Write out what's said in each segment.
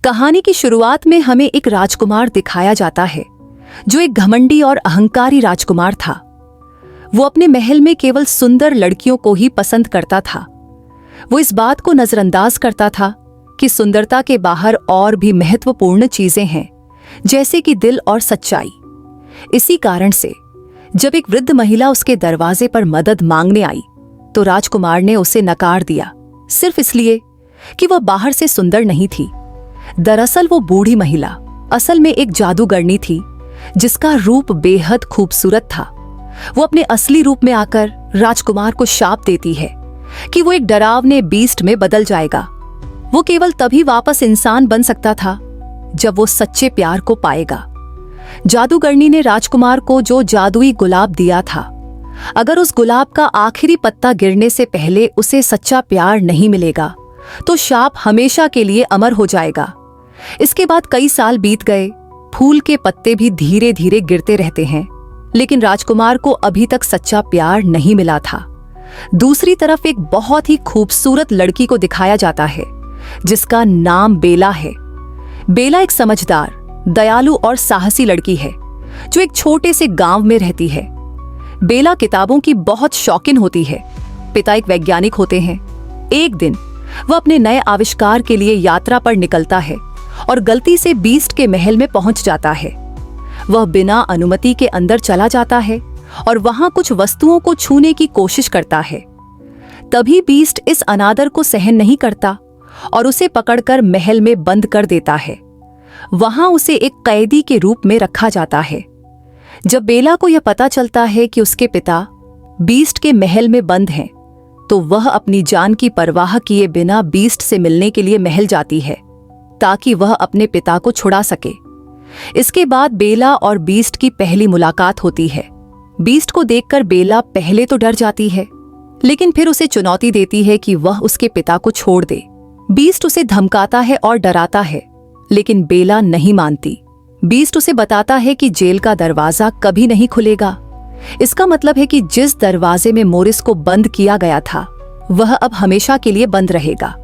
कहानी की शुरुआत में हमें एक राजकुमार दिखाया जाता है जो एक घमंडी और अहंकारी राजकुमार था। वो अपने महल में केवल सुंदर लड़कियों को ही पसंद करता था। वो इस बात को नजरअंदाज करता था कि सुंदरता के बाहर और भी महत्वपूर्ण चीजें हैं, जैसे कि दिल और सच्चाई। इसी कारण से जब एक वृद्ध महिला उसके दरवाजे पर मदद मांगने आई तो राजकुमार ने उसे नकार दिया, सिर्फ इसलिए कि वह बाहर से सुंदर नहीं थी। दरअसल वो बूढ़ी महिला असल में एक जादूगरनी थी जिसका रूप बेहद खूबसूरत था। वो अपने असली रूप में आकर राजकुमार को शाप देती है कि वो एक डरावने बीस्ट में बदल जाएगा। वो केवल तभी वापस इंसान बन सकता था जब वो सच्चे प्यार को पाएगा। जादूगरनी ने राजकुमार को जो जादुई गुलाब दिया था, अगर उस गुलाब का आखिरी पत्ता गिरने से पहले उसे सच्चा प्यार नहीं मिलेगा तो शाप हमेशा के लिए अमर हो जाएगा। इसके बाद कई साल बीत गए, फूल के पत्ते भी धीरे धीरे गिरते रहते हैं, लेकिन राजकुमार को अभी तक सच्चा प्यार नहीं मिला था। दूसरी तरफ एक बहुत ही खूबसूरत लड़की को दिखाया जाता है जिसका नाम बेला है। बेला एक समझदार, दयालु और साहसी लड़की है जो एक छोटे से गांव में रहती है। बेला किताबों की बहुत शौकीन होती है। पिता एक वैज्ञानिक होते हैं। एक दिन वह अपने नए आविष्कार के लिए यात्रा पर निकलता है और गलती से बीस्ट के महल में पहुंच जाता है। वह बिना अनुमति के अंदर चला जाता है और वहां कुछ वस्तुओं को छूने की कोशिश करता है। तभी बीस्ट इस अनादर को सहन नहीं करता और उसे पकड़कर महल में बंद कर देता है। वहां उसे एक कैदी के रूप में रखा जाता है। जब बेला को यह पता चलता है कि उसके पिता बीस्ट के महल में बंद हैं, तो वह अपनी जान की परवाह किए बिना बीस्ट से मिलने के लिए महल जाती है ताकि वह अपने पिता को छुड़ा सके। इसके बाद बेला और बीस्ट की पहली मुलाकात होती है। बीस्ट को देखकर बेला पहले तो डर जाती है, लेकिन फिर उसे चुनौती देती है कि वह उसके पिता को छोड़ दे। बीस्ट उसे धमकाता है और डराता है, लेकिन बेला नहीं मानती। बीस्ट उसे बताता है कि जेल का दरवाजा कभी नहीं खुलेगा। इसका मतलब है कि जिस दरवाजे में मोरिस को बंद किया गया था वह अब हमेशा के लिए बंद रहेगा।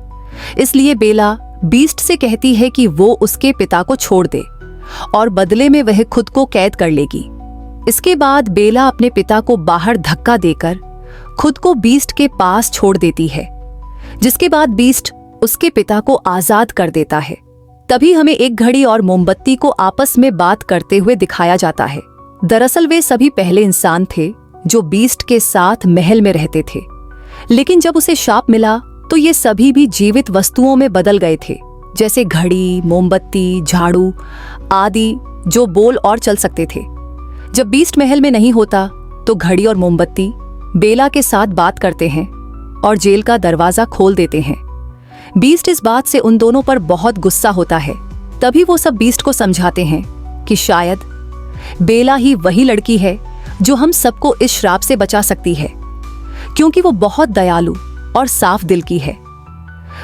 इसलिए बेला बीस्ट से कहती है कि वो उसके पिता को छोड़ दे और बदले में वह खुद को कैद कर लेगी। इसके बाद बेला अपने पिता को बाहर धक्का देकर खुद को बीस्ट के पास छोड़ देती है, जिसके बाद बीस्ट उसके पिता को आजाद कर देता है। तभी हमें एक घड़ी और मोमबत्ती को आपस में बात करते हुए दिखाया जाता है। दरअसल वे सभी पहले इंसान थे जो बीस्ट के साथ महल में रहते थे, लेकिन जब उसे शाप मिला तो ये सभी भी जीवित वस्तुओं में बदल गए थे, जैसे घड़ी, मोमबत्ती, झाड़ू आदि जो बोल और चल सकते थे। जब बीस्ट महल में नहीं होता तो घड़ी और मोमबत्ती बेला के साथ बात करते हैं और जेल का दरवाजा खोल देते हैं। बीस्ट इस बात से उन दोनों पर बहुत गुस्सा होता है। तभी वो सब बीस्ट को समझाते हैं कि शायद बेला ही वही लड़की है जो हम सबको इस श्राप से बचा सकती है, क्योंकि वो बहुत दयालु और साफ दिल की है।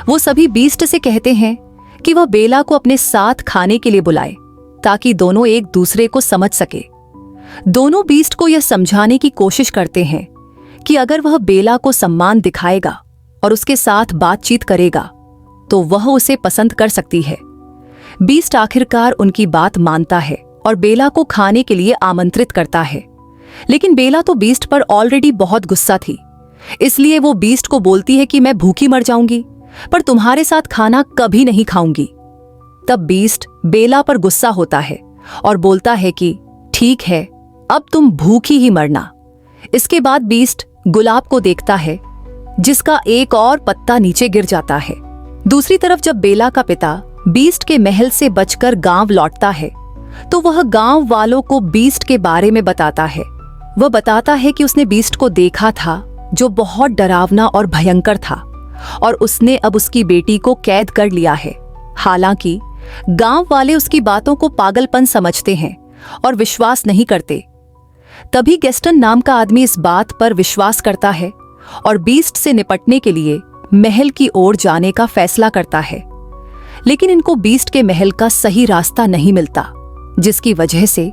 वो सभी बीस्ट से कहते हैं कि वह बेला को अपने साथ खाने के लिए बुलाए ताकि दोनों एक दूसरे को समझ सके। दोनों बीस्ट को यह समझाने की कोशिश करते हैं कि अगर वह बेला को सम्मान दिखाएगा और उसके साथ बातचीत करेगा तो वह उसे पसंद कर सकती है। बीस्ट आखिरकार उनकी बात मानता है और बेला को खाने के लिए आमंत्रित करता है, लेकिन बेला तो बीस्ट पर ऑलरेडी बहुत गुस्सा थी। इसलिए वो बीस्ट को बोलती है कि मैं भूखी मर जाऊंगी, पर तुम्हारे साथ खाना कभी नहीं खाऊंगी। तब बीस्ट बेला पर गुस्सा होता है और बोलता है कि ठीक है, अब तुम भूखी ही मरना। इसके बाद बीस्ट गुलाब को देखता है जिसका एक और पत्ता नीचे गिर जाता है। दूसरी तरफ जब बेला का पिता बीस्ट के महल से बचकर गांव लौटता है तो वह गांव वालों को बीस्ट के बारे में बताता है। वह बताता है कि उसने बीस्ट को देखा था जो बहुत डरावना और भयंकर था और उसने अब उसकी बेटी को कैद कर लिया है। हालांकि गांव वाले उसकी बातों को पागलपन समझते हैं और विश्वास नहीं करते। तभी गेस्टन नाम का आदमी इस बात पर विश्वास करता है और बीस्ट से निपटने के लिए महल की ओर जाने का फैसला करता है, लेकिन इनको बीस्ट के महल का सही रास्ता नहीं मिलता, जिसकी वजह से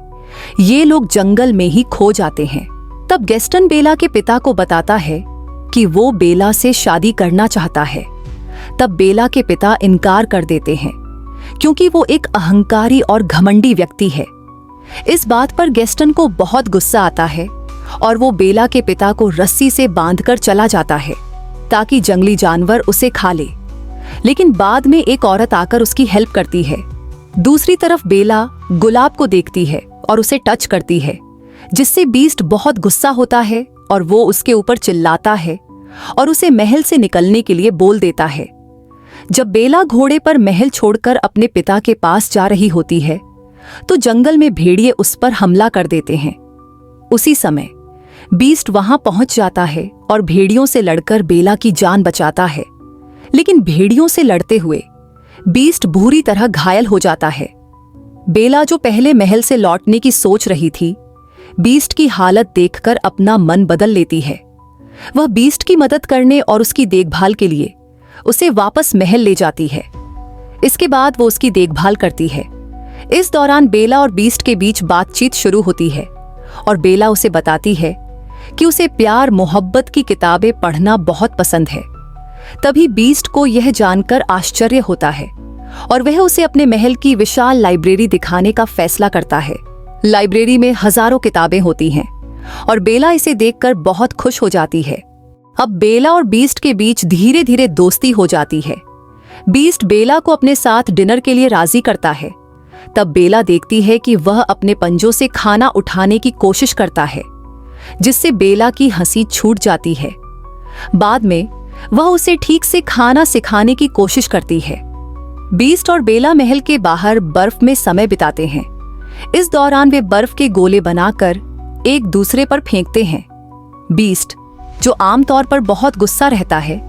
ये लोग जंगल में ही खो जाते हैं। तब गेस्टन बेला के पिता को बताता है कि वो बेला से शादी करना चाहता है। तब बेला के पिता इनकार कर देते हैं क्योंकि वो एक अहंकारी और घमंडी व्यक्ति है। इस बात पर गेस्टन को बहुत गुस्सा आता है और वो बेला के पिता को रस्सी से बांधकर चला जाता है ताकि जंगली जानवर उसे खा ले। लेकिन बाद में एक औरत आकर उसकी हेल्प करती है। दूसरी तरफ बेला गुलाब को देखती है और उसे टच करती है, जिससे बीस्ट बहुत गुस्सा होता है और वो उसके ऊपर चिल्लाता है और उसे महल से निकलने के लिए बोल देता है। जब बेला घोड़े पर महल छोड़कर अपने पिता के पास जा रही होती है तो जंगल में भेड़िए उस पर हमला कर देते हैं। उसी समय बीस्ट वहां पहुंच जाता है और भेड़ियों से लड़कर बेला की जान बचाता है। लेकिन भेड़ियों से लड़ते हुए बीस्ट बुरी तरह घायल हो जाता है। बेला जो पहले महल से लौटने की सोच रही थी, बीस्ट की हालत देखकर अपना मन बदल लेती है। वह बीस्ट की मदद करने और उसकी देखभाल के लिए उसे वापस महल ले जाती है। इसके बाद वो उसकी देखभाल करती है। इस दौरान बेला और बीस्ट के बीच बातचीत शुरू होती है और बेला उसे बताती है कि उसे प्यार मोहब्बत की किताबें पढ़ना बहुत पसंद है। तभी बीस्ट को यह जानकर आश्चर्य होता है और वह उसे अपने महल की विशाल लाइब्रेरी दिखाने का फैसला करता है। लाइब्रेरी में हजारों किताबें होती हैं और बेला इसे देखकर बहुत खुश हो जाती है। अब बेला और बीस्ट के बीच धीरे धीरे दोस्ती हो जाती है। बीस्ट बेला को अपने साथ डिनर के लिए राजी करता है। तब बेला देखती है कि वह अपने पंजों से खाना उठाने की कोशिश करता है, जिससे बेला की हंसी छूट जाती है। बाद में वह उसे ठीक से खाना सिखाने की कोशिश करती है। बीस्ट और बेला महल के बाहर बर्फ में समय बिताते हैं। इस दौरान वे बर्फ के गोले बनाकर एक दूसरे पर फेंकते हैं। बीस्ट, जो आमतौर पर बहुत गुस्सा रहता है,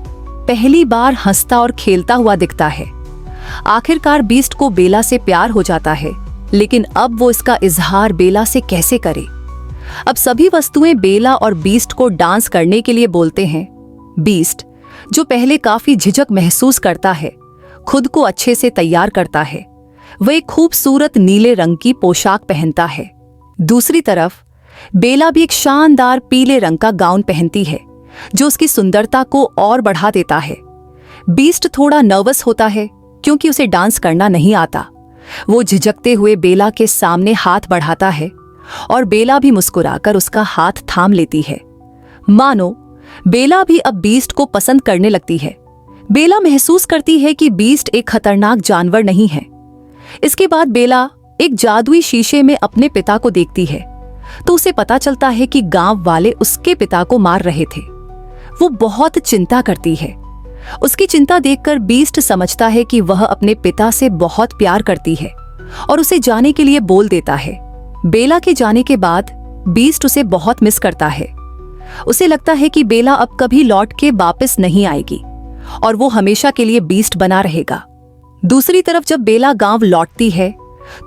पहली बार हंसता और खेलता हुआ दिखता है। आखिरकार बीस्ट को बेला से प्यार हो जाता है, लेकिन अब वो इसका इजहार बेला से कैसे करे। अब सभी वस्तुएं बेला और बीस्ट को डांस करने के लिए बोलते हैं। बीस्ट, जो पहले काफी झिझक महसूस करता है, खुद को अच्छे से तैयार करता है। वह एक खूबसूरत नीले रंग की पोशाक पहनता है। दूसरी तरफ बेला भी एक शानदार पीले रंग का गाउन पहनती है, जो उसकी सुंदरता को और बढ़ा देता है। बीस्ट थोड़ा नर्वस होता है क्योंकि उसे डांस करना नहीं आता। वो झिझकते हुए बेला के सामने हाथ बढ़ाता है और बेला भी मुस्कुराकर उसका हाथ थाम लेती है। मानो बेला भी अब बीस्ट को पसंद करने लगती है। बेला महसूस करती है कि बीस्ट एक खतरनाक जानवर नहीं है। इसके बाद बेला एक जादुई शीशे में अपने पिता को देखती है तो उसे पता चलता है कि गांव वाले उसके पिता को मार रहे थे। वो बहुत चिंता करती है। उसकी चिंता देखकर बीस्ट समझता है कि वह अपने पिता से बहुत प्यार करती है और उसे जाने के लिए बोल देता है। बेला के जाने के बाद बीस्ट उसे बहुत मिस करता है। उसे लगता है कि बेला अब कभी लौट के वापस नहीं आएगी और वो हमेशा के लिए बीस्ट बना रहेगा। दूसरी तरफ जब बेला गांव लौटती है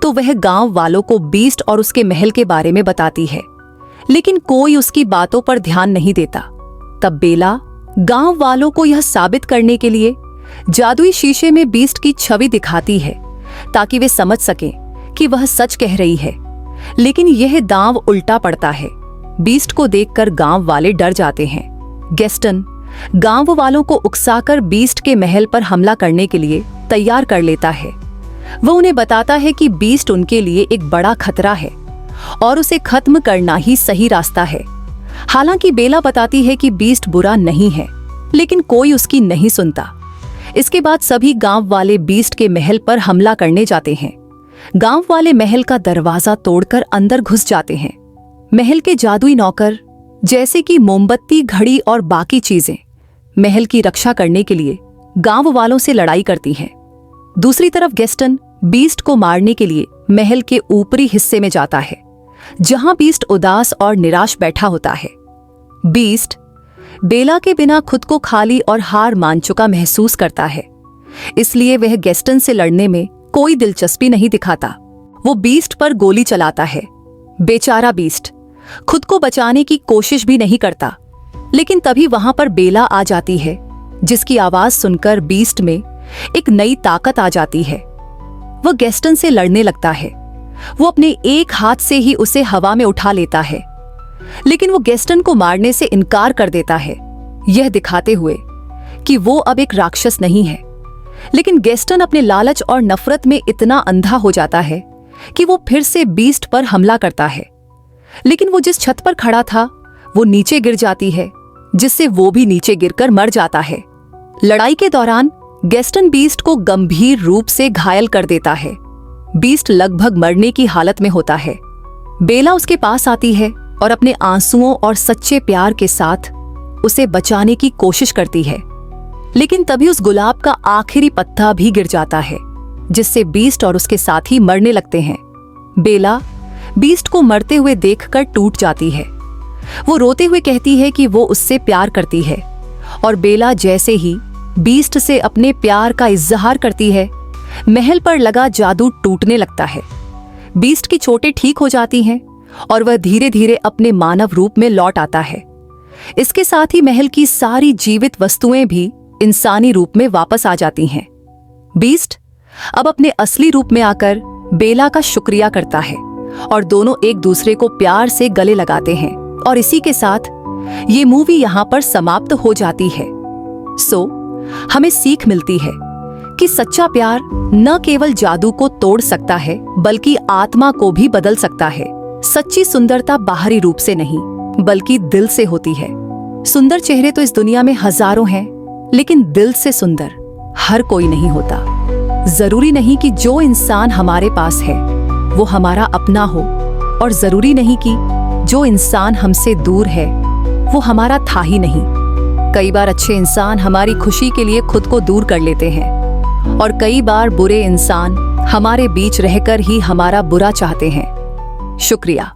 तो वह गांव वालों को बीस्ट और उसके महल के बारे में बताती है, लेकिन कोई उसकी बातों पर ध्यान नहीं देता। तब बेला गांव वालों को यह साबित करने के लिए जादुई शीशे में बीस्ट की छवि दिखाती है ताकि वे समझ सकें कि वह सच कह रही है। लेकिन यह दांव उल्टा पड़ता है। बीस्ट को देखकर गांव वाले डर जाते हैं। गेस्टन गांव वालों को उकसाकर बीस्ट के महल पर हमला करने के लिए तैयार कर लेता है। वह उन्हें बताता है कि बीस्ट उनके लिए एक बड़ा खतरा है और उसे खत्म करना ही सही रास्ता है। हालांकि बेला बताती है कि बीस्ट बुरा नहीं है, लेकिन कोई उसकी नहीं सुनता। इसके बाद सभी गांव वाले बीस्ट के महल पर हमला करने जाते हैं। गांव वाले महल का दरवाजा तोड़कर अंदर घुस जाते हैं। महल के जादुई नौकर, जैसे कि मोमबत्ती, घड़ी और बाकी चीजें, महल की रक्षा करने के लिए गांव वालों से लड़ाई करती हैं। दूसरी तरफ गेस्टन बीस्ट को मारने के लिए महल के ऊपरी हिस्से में जाता है, जहां बीस्ट उदास और निराश बैठा होता है। बीस्ट बेला के बिना खुद को खाली और हार मान चुका महसूस करता है, इसलिए वह गेस्टन से लड़ने में कोई दिलचस्पी नहीं दिखाता। वो बीस्ट पर गोली चलाता है। बेचारा बीस्ट खुद को बचाने की कोशिश भी नहीं करता। लेकिन तभी वहां पर बेला आ जाती है, जिसकी आवाज सुनकर बीस्ट में एक नई ताकत आ जाती है। वह गेस्टन से लड़ने लगता है। वो अपने एक हाथ से ही उसे हवा में उठा लेता है, लेकिन वो गेस्टन को मारने से इनकार कर देता है, यह दिखाते हुए कि वो अब एक राक्षस नहीं है। लेकिन गैस्टन अपने लालच और नफरत में इतना अंधा हो जाता है कि वो फिर से बीस्ट पर हमला करता है। लेकिन वो जिस छत पर खड़ा था वो नीचे गिर जाती है, जिससे वो भी नीचे गिरकर मर जाता है। लड़ाई के दौरान गैस्टन बीस्ट को गंभीर रूप से घायल कर देता है। बीस्ट लगभग मरने की हालत में होता है। बेला उसके पास आती है और अपने आंसुओं और सच्चे प्यार के साथ उसे बचाने की कोशिश करती है। लेकिन तभी उस गुलाब का आखिरी पत्ता भी गिर जाता है, जिससे बीस्ट और उसके साथी मरने लगते हैं। बेला बीस्ट को मरते हुए देखकर टूट जाती है। वो रोते हुए कहती है कि वो उससे प्यार करती है, और बेला जैसे ही बीस्ट से अपने प्यार का इजहार करती है, महल पर लगा जादू टूटने लगता है। बीस्ट की चोटें ठीक हो जाती हैं और वह धीरे धीरे अपने मानव रूप में लौट आता है। इसके साथ ही महल की सारी जीवित वस्तुएं भी इंसानी रूप में वापस आ जाती हैं। बीस्ट अब अपने असली रूप में आकर बेला का शुक्रिया करता है और दोनों एक दूसरे को प्यार से गले लगाते हैं। और इसी के साथ ये मूवी यहाँ पर समाप्त हो जाती है। हमें सीख मिलती है कि सच्चा प्यार न केवल जादू को तोड़ सकता है बल्कि आत्मा को भी बदल सकता है। सच्ची सुंदरता बाहरी रूप से नहीं बल्कि दिल से होती है। सुंदर चेहरे तो इस दुनिया में हजारों हैं, लेकिन दिल से सुंदर हर कोई नहीं होता। जरूरी नहीं कि जो इंसान हमारे पास है वो हमारा अपना हो, और जरूरी नहीं कि जो इंसान हमसे दूर है वो हमारा था ही नहीं। कई बार अच्छे इंसान हमारी खुशी के लिए खुद को दूर कर लेते हैं, और कई बार बुरे इंसान हमारे बीच रहकर ही हमारा बुरा चाहते हैं। शुक्रिया।